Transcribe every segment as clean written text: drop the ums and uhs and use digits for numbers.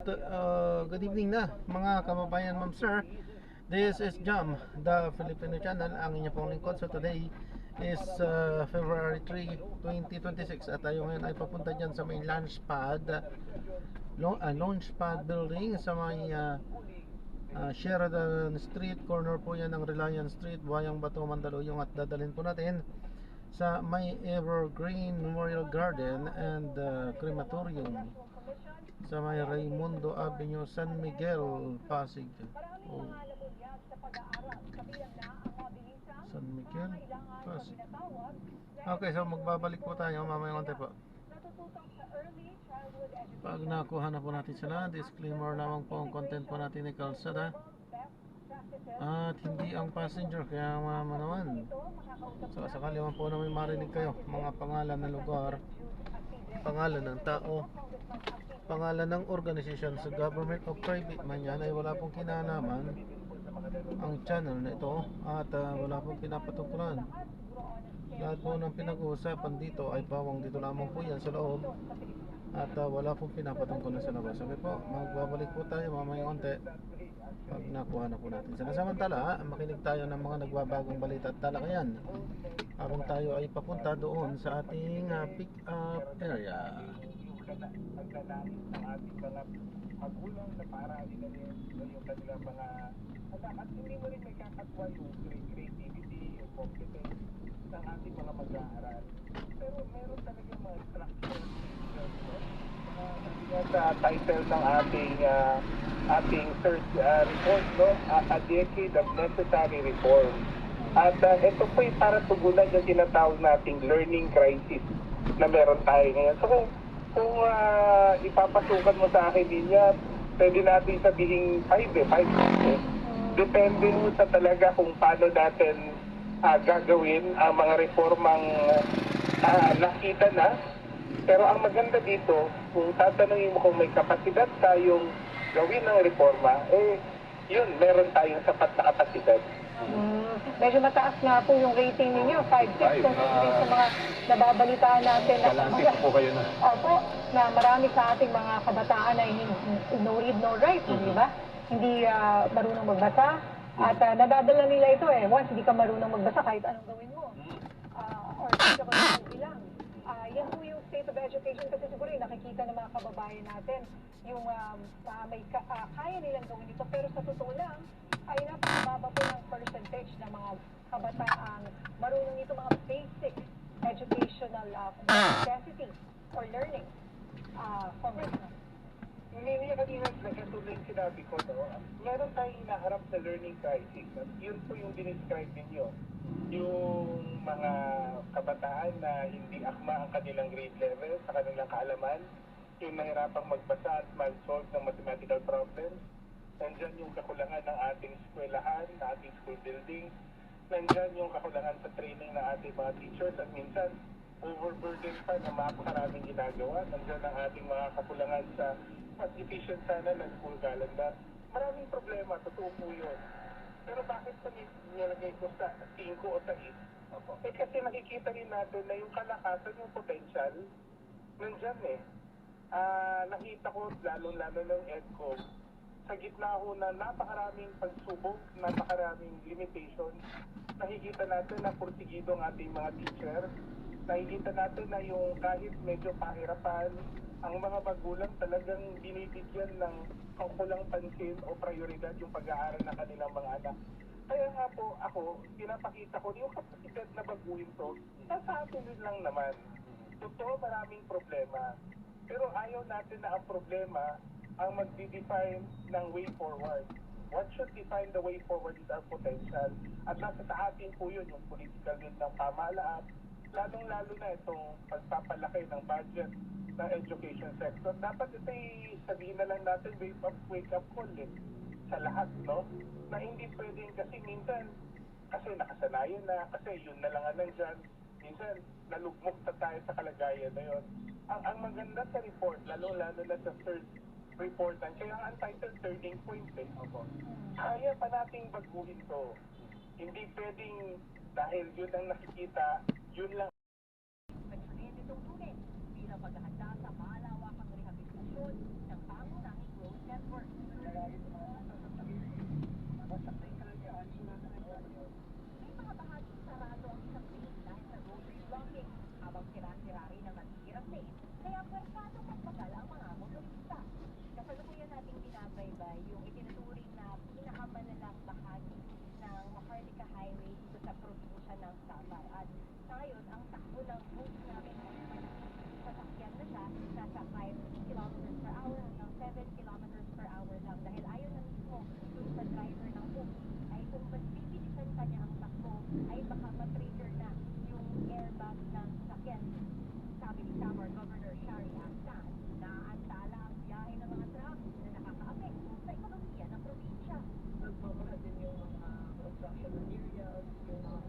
Good evening na mga kababayan, ma'am sir. This is Jam, the Filipino channel, ang inyong pong lingkod. So today is February 3, 2026 at tayo ngayon ay papunta dyan sa may launchpad building sa may Sheridan Street, corner po yan ng Reliance Street, Buhayang Bato, Mandaluyong, at dadalhin po natin sa may Evergreen Memorial Garden and Crematorium sa may Raimundo Avenue, San Miguel, Pasig. Oh. San Miguel, Pasig. Okay, so magbabalik po tayo mamaya konti po. Pag nakuha na po natin sila, disclaimer lamang po ang content po natin ni Kalsada at hindi ang passenger, kaya mama naman. So sakali man po na may marinig kayo mga pangalan ng lugar, pangalan ng tao, pangalan ng organisasyon sa government o private man yan, ay wala pong kinalaman ang channel na ito at wala pong pinapatungkulan. Lahat po ng pinag-uusapan dito ay pawang dito lamang po yan sa loob at wala pong pinapatungkulan sa labas. Okay po, magbabalik po tayo mamaya konti pag nakuha na po natin sila. Samantala, makinig tayo ng mga nagbabagong balita at talakayan habang tayo ay papunta doon sa ating pick up area. Pagdadaanin ng ating mga magulang na para nila yung kanilang mga anak at hindi mo rin may kakatwa yung creativity, yung competence ng ating mga mag-aaral. Pero meron talagang mga structure sa title ng ating search report, no? A decade of necessary reform. At ito po ay para tugunan yung tinatawag nating learning crisis na meron tayo ngayon. So kung ipapasukan mo sa akin niya, pwede natin sabihin 5. Depende mo sa talaga kung paano natin gagawin ang mga reformang nakita na. Pero ang maganda dito, kung tatanungin mo kung may kapasidad tayong gawin ng reforma, yun, meron tayong sapat na kapasidad. Medyo mataas nga po yung rating ninyo, 5-6, kung sa mga nababalitaan natin. Balansin po kayo na. Opo, na marami sa ating mga kabataan ay no read, no write, di ba? Hindi marunong magbasa. At nadadala nila ito once hindi ka marunong magbasa, kahit anong gawin mo. Or hindi ka marunong bilang. Yan po yung state of education kasi siguro yung nakikita ng mga kababayan natin, yung kaya nilang gawin ito, pero sa totoo lang, ay napakababa po ng percentage ng mga kabataang marunong ito mga basic educational necessity or learning. Hindi kanina nagkatuloy sinabi ko, no? Meron tayong inaharap na learning crisis. At yun po yung dinescribe ninyo. Yung mga kabataan na hindi akma ang kanilang grade level sa kanilang kaalaman, yung nahirapang magbasa at mag-solve ng mathematical problems. Nandyan yung kakulangan ng ating eskwelahan, ng ating school building. Nandyan yung kakulangan sa training ng ating mga teachers at minsan overburden pa na mapakaraming ginagawa. Nandyan ang ating mga kakulangan sa mas efficient sana ng school calendar. Maraming problema, totoo po yun. Pero bakit pa nilagay ko sa 5 o 6? Kasi nakikita rin natin na yung kalakasan, yung potential, nandyan nakita ko, lalo-lalo ng EDCO, sa gitna ko na napakaraming pagsubok, napakaraming limitations, nakikita natin na porsigido ang ating mga teacher, nakikita natin na yung kahit medyo pahirapan, ang mga magulang talagang binibigyan ng kulang pansin o prioridad yung pag-aaral ng kanilang mga anak. Kaya nga po ako, pinapakita ko yung kapasidad na baguhin to, nasa atin din lang naman. Totoo, maraming problema. Pero ayaw natin na ang problema ang mag-define ng way forward. What should define the way forward is our potential. At nasa sa atin po yun, yung political will ng pamahalaan, lalong-lalo na itong pagpapalaki ng budget ng education sector. Dapat ito'y sabihin na lang natin, wake up call sa lahat, no? Na hindi pwedeng kasi minsan, kasi nakasanayan na, kasi yun na lang nandyan. Minsan, nalugmok na tayo sa kalagayan na yun. Ang maganda sa report, lalo-lalo na sa third report, kaya ang title turning point kaya pa nating baguhin to. Hindi pwedeng dahil yun ang nakikita, yun lang. Nagsabihin itong Lunes bilang paghahanda sa malawakang rehabilitasyon ng pangunahing growth ay yung itinuturing na pinakamalalang bahagi ng Maharlika Highway dito sa probinsya ng Samar. At sa ngayon, ang takbo ng route namin sasakyan na siya, nasa 5 kilometers per hour hanggang 7 kilometers per hour lang. Dahil ayon na mismo dun sa driver ng book, ay kung mas bibilisan pa niya ang takbo, ay baka ma-trigger na yung airbag ng sasakyan. Sabi ni Samar Governor Shari Hassan na antala ang biyahe ng mga truck na nakaka-apekto sa ekonomiya ng probinsya. Nagmamahal din yung mga construction materials, yung mga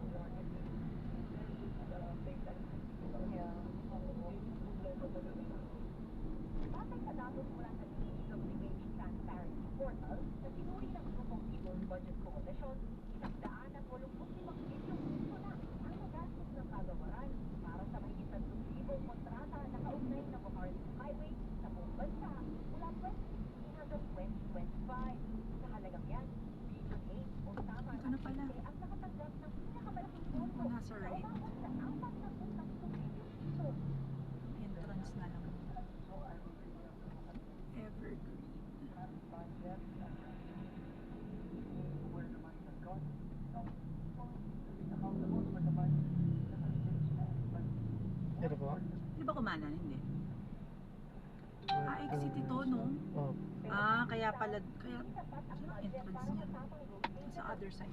Batay sa datos mula sa League of Remaining Transparency Portal na sinuri ng grupong People's Budget Coalition, 185 bilyong piso na ang nagastos ng kagawaran para sa mahigit 3,000 kontrata na kaugnay ng Maharlika Highway sa buong bansa mula 2016 hanggang 2025. Sa halagang yan, Region 8 o Samar Ito na pala. ay ang nakatanggap ng pinakamalaking pondo Nasa right. na umabot sa 4 bilyong piso. Entrance na lang. Evergreen. Ito po. Di ba kumanan? Hindi. Exit ito, no? Oh. Kaya pala, kaya entrance niya. Sa other side.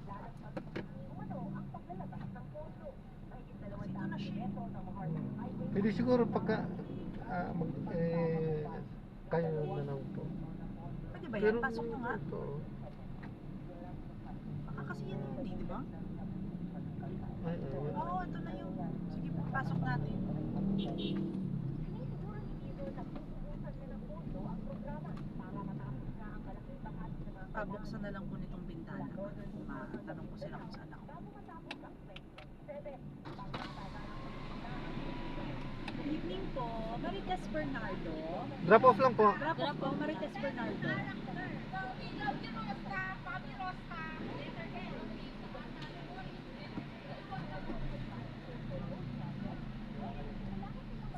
Ito na siya. Pwede siguro pagka kayo na lang po. Pwede ba yan? Pasok nyo nga. Ito, Baka kasi yan hindi, di ba? ay, Oo, ito na yung. Sige, pasok natin. Pabuksan na lang po nitong bintana. Matanong ko sila kung saan ako. Good evening po, Marites Bernardo. drop off lang po. Drop off po, Marites Bernardo.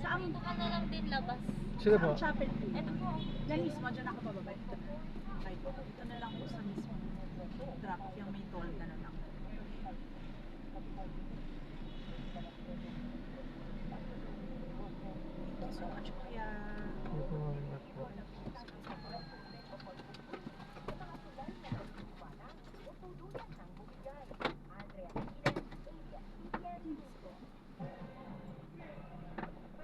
Saan po ka na lang din labas? Sige po. Saan chapel po? Ito po. Yan mismo, dyan ako bababa. Okay po. Ito na lang po sa mismo. Drop, yung may toll ka na lang. Thank you so much, Kuya. Ito, ingat po.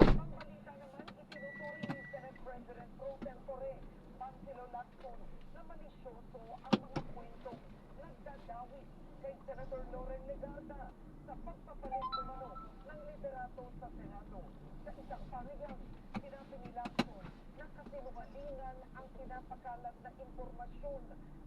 Ang balita naman, itinuturing ni Senate President Pro Tempore Marcelo Lacson na malisyoso ang mga kwento nagdadawit kay Senator Loren Legarda sa pagpapalit umano ng liderato sa Senado. Sa isang panigang, sinabi ni Lacson na kasinungalingan ang pinapakalat na impormasyon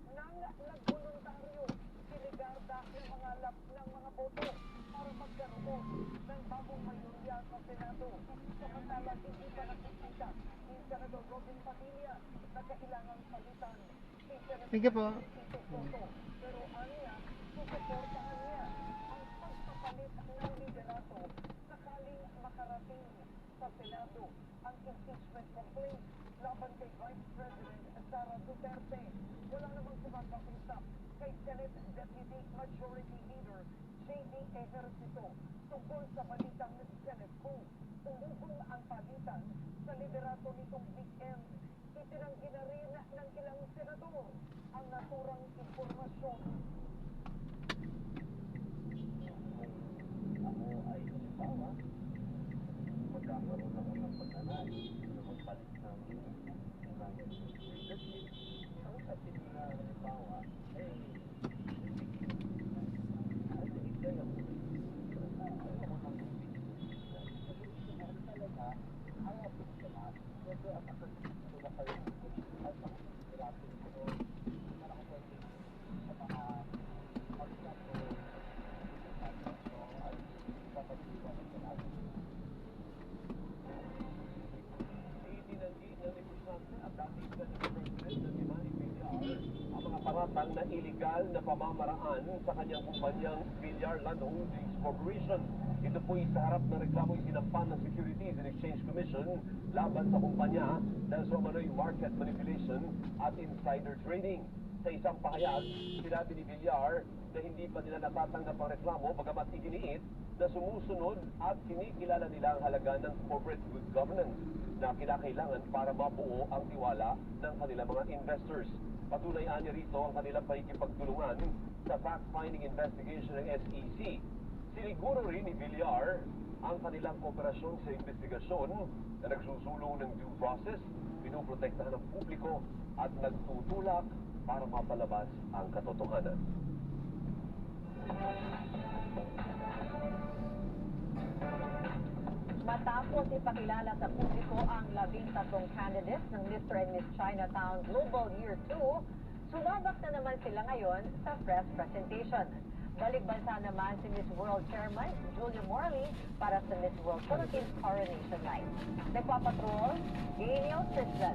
ng nagboluntaryo si Legarda ng mga boto para magkaroon ng bagong mayorya sa Senado. Samantalang hindi pa nakikita ni Senador Robin Padilla na kailangang palitan si Senator Sige po. Tito Soto. Pero aniya, susuportahan niya ang pagpapalit ng liderato sakaling makarating sa Senado ang impeachment complaint laban kay Vice President Sara Duterte. Wala namang kumakausap kay Senate Deputy Majority Leader J.D. Ejercito tungkol sa balitang Senate kung umugong ang palitan sa liderato nitong weekend. Itinanggi na rin ng ilang senador ang naturang impormasyon. Ako ay halimbawa, magkakaroon ako ng pag-alay na magpalit ng leadership. Ang sabi na halimbawa, paratang na iligal na pamamaraan sa kanyang kumpanyang Villar Land Holdings Corporation. Ito po'y sa harap ng reklamo isinampan ng Securities and Exchange Commission laban sa kumpanya dahil sa umano'y market manipulation at insider trading. Sa isang pahayag, sinabi ni Villar na hindi pa nila natatanggap ang reklamo bagamat iginiit na sumusunod at kinikilala nila ang halaga ng corporate good governance na kinakailangan para mabuo ang tiwala ng kanilang mga investors. Patunay niya rito ang kanilang pakikipagtulungan sa fact-finding investigation ng SEC. Siniguro rin ni Villar ang kanilang kooperasyon sa investigasyon na nagsusulong ng due process, pinoprotektahan ng publiko at nagtutulak para mapalabas ang katotohanan. Matapos ipakilala sa publiko ang 13 candidates ng Mr. and Miss Chinatown Global Year 2, sumabak na naman sila ngayon sa press presentation. Balik-bansa naman si Miss World Chairman Julia Morley para sa Miss World Philippines Coronation Night. Nagpapatrol, Daniel Tristan.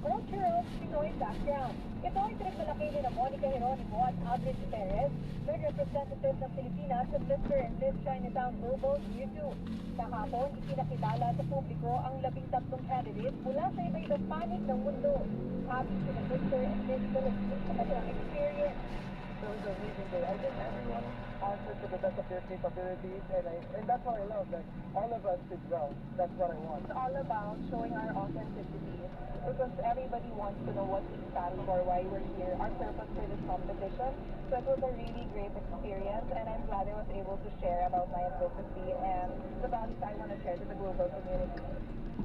Cultural Pinoy background. Ito ay pinagmalaki ni na Monica Jeronimo at Aldrich Perez, third representative ng Pilipinas sa Mr. and Miss Chinatown Global Year 2. Kahapon, ipinakilala sa publiko ang 13 candidates mula sa iba-ibang panig ng mundo. Happy to the Mr. and Miss Philippines sa kanilang experience. So it's amazing day. I think everyone answered to the best of their capabilities, and that's what I love. That all of us did well. That's what I want. It's all about showing our authenticity because everybody wants to know what we stand for, why we're here, our purpose for this competition. So it was a really great experience, and I'm glad I was able to share about my advocacy and the values I want to share to the global community.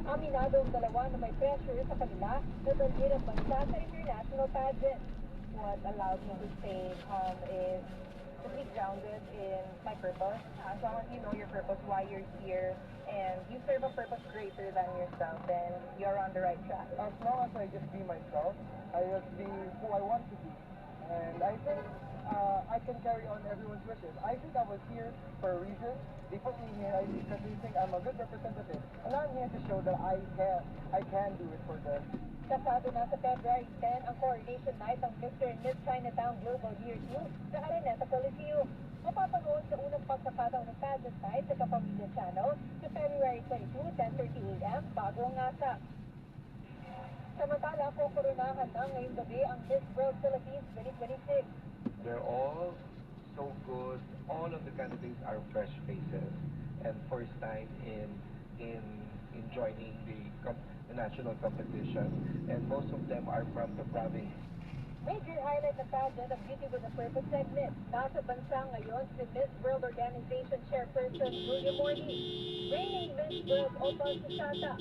Aminado ang dalawa na may pressure sa kanila na dalhin ang bansa sa international pageant. What allowed me to stay is to be grounded in my purpose. As long as you know your purpose, why you're here, and you serve a purpose greater than yourself, then you're on the right track. As long as I just be myself, I just be who I want to be, and I think I can carry on everyone's wishes. I think I was here for a reason. They put me here because they think I'm a good representative, and I'm here to show that I can do it for them. Kasado na sa February 10 ang coronation night ng Mr. and Miss Chinatown Global Year 2 sa Araneta Coliseum. Mapapanood sa unang pagkakataon ng pageant night sa Kapamilya Channel sa February 22, 10:30 a.m. bago ang ASAP. Samantala, kukoronahan na ngayong gabi ang Miss World Philippines 2026. They're all so good. All of the candidates are fresh faces and first time in joining the national competition, and most of them are from the province. Major highlight ng pageant ang Beauty with a Purpose segment. Nasa bansa ngayon si Miss World Organization Chairperson Julia Morley, reigning Miss World Opal Susata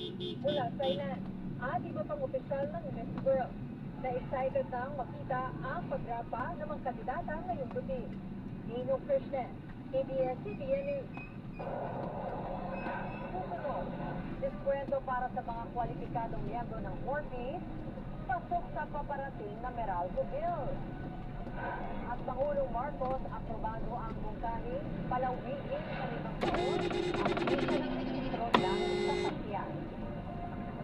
mula Thailand, at iba pang opisyal ng Miss World na excited nang makita ang pagrapa ng mga kandidata ngayong gabi. Nino Krishnan, ABS-CBN News. Susunod, diskwento para sa mga kwalipikadong miyembro ng Morphe, pasok sa paparating na Meralco Bill. At Pangulong Marcos aprobado ang mungkahi palawigin sa 5 taon ang isa ng registro ng sasakyan.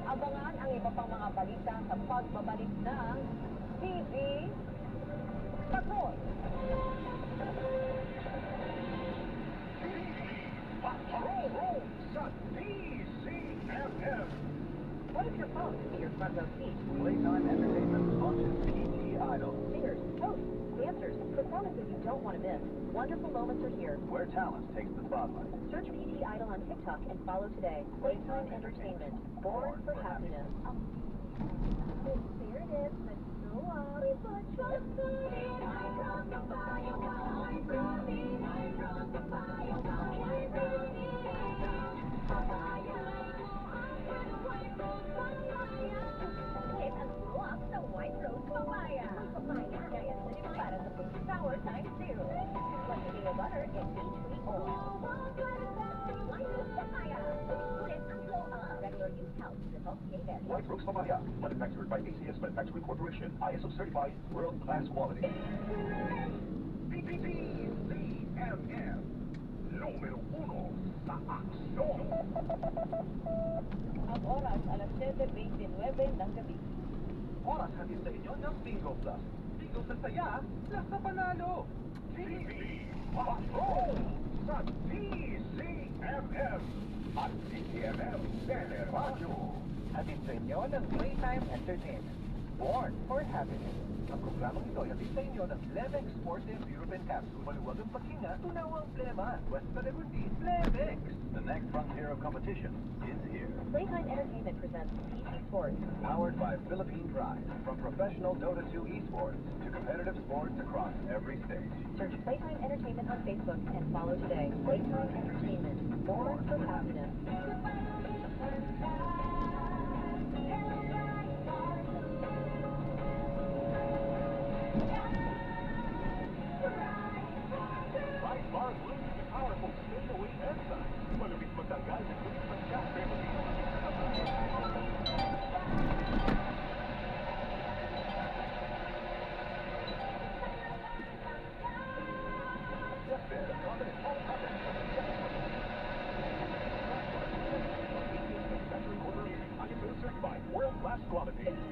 Abangan ang iba pang mga balita sa pagbabalik ng TV Pagod. Sa DCFM. What if your phone could be your front row seat? Playtime Entertainment launches PT Idol, Singers, hosts, dancers, performances you don't want to miss. Wonderful moments are here. where talent takes the spotlight. Search PT Idol on TikTok and follow today. Playtime Entertainment, born for happiness. Here it is. Let's go up. We put trust in it. I brought the fire. I brought it. I brought the fire. I brought it. Fire. I'm the white rose papaya. It's a glow up the white rose papaya. Papaya. Kaya sa lima para sa food sour times 0. Plus peanut butter and tea tree oil. White rose papaya. Sulit ang glow up. Regular use helps. Results gain. White Rose Papaya, manufactured by ACS Manufacturing Corporation, ISO certified, world-class quality. DCFM, número 1 sa aksyon. Ang oras, alas 7:29 ng gabi. Oras hatid sa inyo ng Bingo Plus. Bingo sa saya, plus sa panalo. TV Patrol sa DCMM at DCMM Teleradyo. Hatid sa inyo ng Playtime Entertainment. Born for Happiness. Ang programang ito ay hatid sa inyo ng Plemex Sportive European Capsule. Maluwag ang paghinga, tunaw ang plema. West Palagundi, Plemex. The next frontier of competition is here. Playtime Entertainment presents PC Sports. Powered by Philippine Drive. From professional Dota 2 esports to competitive sports across every stage. Search Playtime Entertainment on Facebook and follow today. Playtime Entertainment. Born for Happiness. Right bar brings the powerful stay-away enzyme. Malupit magtanggal ng kulit ng gas pero di by world-class quality. Airport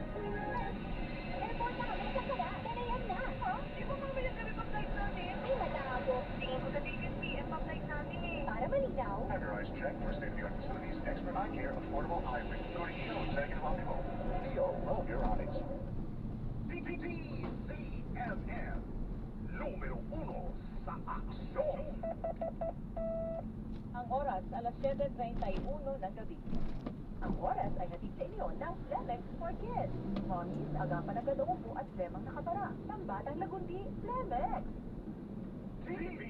na kami, kasara. Dalayan na. Ha? Di ba mamaya kami pag-flight natin? Ay, malabo. Tingin ko sa David PM pag-flight natin eh. Para malinaw. Standardized check for state-of-the-art facilities, expert eye care, affordable hybrid, including Show, Executive Optimal. Leo, love your eyes. DCMM, número 1 sa aksyon. Ang oras, alas 7:31 ng gabi. Ang oras ay hatid sa inyo ng Plemex for Kids. Mommies, agapan agad ang upo at lemang nakatara. Pambatang lagundi, Plemex. TV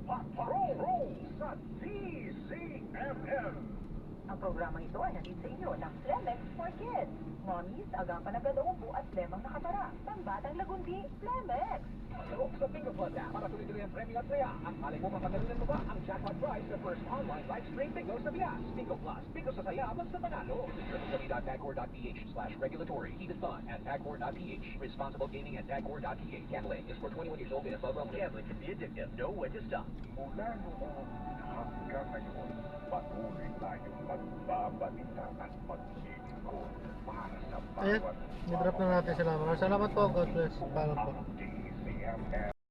Patrol sa DCMM. Ang programang ito ay hatid sa inyo ng Plemex for Kids. Mommies, agapan agad ang upo at lemang nakatara. Pambatang lagundi, Plemex. Laro sa Bingo Plus app para tuloy-tuloy ang premyo at saya. At malay mo mapagalunan mo ba ang jackpot prize sa first online live stream bingo sa Pias. Bingo Plus, bingo sa saya, basta manalo. Visit www.tagcore.ph/regulatory. Keep it fun at tagcore.ph. Responsible gaming at tagcore.ph. Gambling is for 21 years old and above only. Gambling can be addictive. Know when to stop. Mula noon hanggang ngayon, patuloy tayong magbabalita at maglilingkod para sa Ayun, bawat nidrop na natin sila. Maraming salamat po. God bless. Paalam po. DCMM